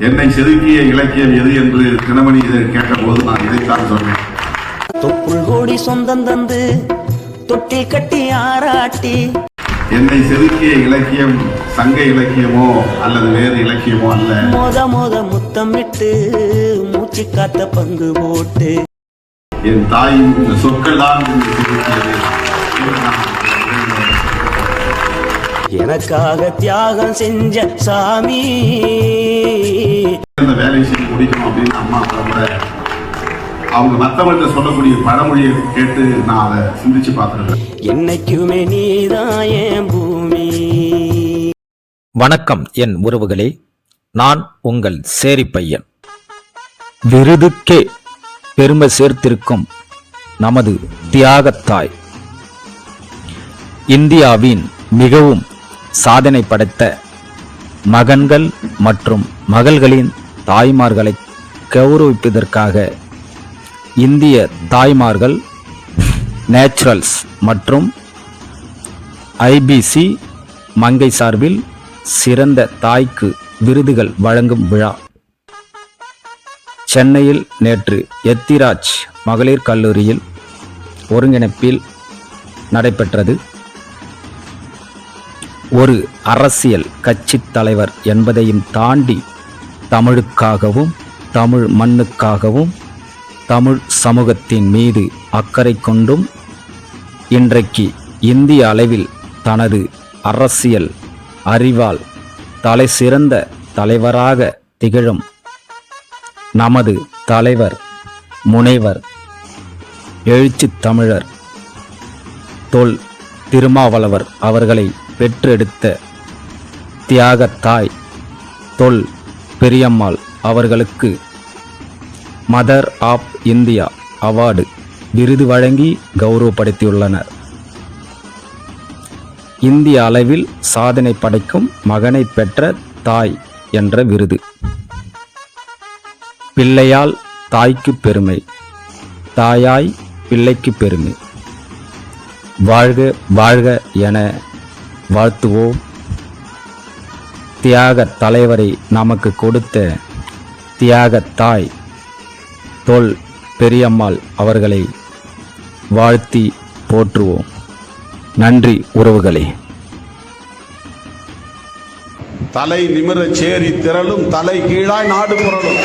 என்னை செதுக்கிய இலக்கியம் எது என்று தினமணி இதை கேட்டபோது நான் இதைத்தான் சொன்னேன். தொப்புள் கோடி சொந்தம் தந்து தொட்டி கட்டி ஆராட்டி. என்னை செதுக்கிய இலக்கியம் சங்க இலக்கியமோ அல்லது வேறு இலக்கியமோ அல்ல. மோத முத்தமிட்டு மூச்சு காத்த பங்கு போட்டு என் தாயின் இந்த சொற்கள் தான் செதுக்கியது. எனக்காக தியாகம் செஞ்ச சாமி. இந்த வேலையை செய்து முடிக்கணும் அப்படின்னு அம்மா கூட அவங்க மற்றவர்கிட்ட சொல்லக்கூடிய பழமொழியை கேட்டு நான் அதை சிந்திச்சு பார்த்துருக்கேன். என்னைக்குமே நீதான் என் பூமி. வணக்கம் என் உறவுகளே, நான் உங்கள் சேரி பையன். விருதுக்கே பெருமை சேர்த்திருக்கும் நமது தியாகத்தாய், இந்தியாவின் மிகவும் சாதனை படைத்த மகன்கள் மற்றும் மகள்களின் தாய்மார்களை கௌரவிப்பதற்காக இந்திய தாய்மார்கள் நேச்சுரல்ஸ் மற்றும் IBC மங்கை சார்பில் சிறந்த தாய்க்கு விருதுகள் வழங்கும் விழா சென்னையில் நேற்று எத்திராஜ் மகளிர் கல்லூரியில் ஒருங்கிணைப்பில் நடைபெற்றது. ஒரு அரசியல் கட்சி தலைவர் என்பதையும் தாண்டி தமிழுக்காகவும் தமிழ் மண்ணுக்காகவும் தமிழ் சமூகத்தின் மீது அக்கறை கொண்டும் இன்றைக்கு இந்திய அளவில் தனது அரசியல் அறிவால் தலை சிறந்த தலைவராக திகழும் நமது தலைவர் முனைவர் எழுச்சி தமிழர் தொல் திருமாவளவர் அவர்களை பெற்றெடுத்த தியாகத்தாய் தொல் பெரியம்மாள் அவர்களுக்கு மதர் ஆஃப் இந்தியா அவார்டு விருது வழங்கி கௌரவப்படுத்தியுள்ளனர். இந்திய அளவில் சாதனை படைக்கும் மகனை பெற்ற தாய் என்ற விருது. பிள்ளையால் தாய்க்கு பெருமை, தாயாய் பிள்ளைக்கு பெருமை. வாழ்க வாழ்க என வாழ்த்துவோம். தியாக தலைவரை நமக்கு கொடுத்த தியாகத்தாய் தொல் பெரியம்மாள் அவர்களை வாழ்த்தி போற்றுவோம். நன்றி உறவுகளே. தலை நிமிர சேரி திரளும் தலை கீழாய் நாடு புரளும்.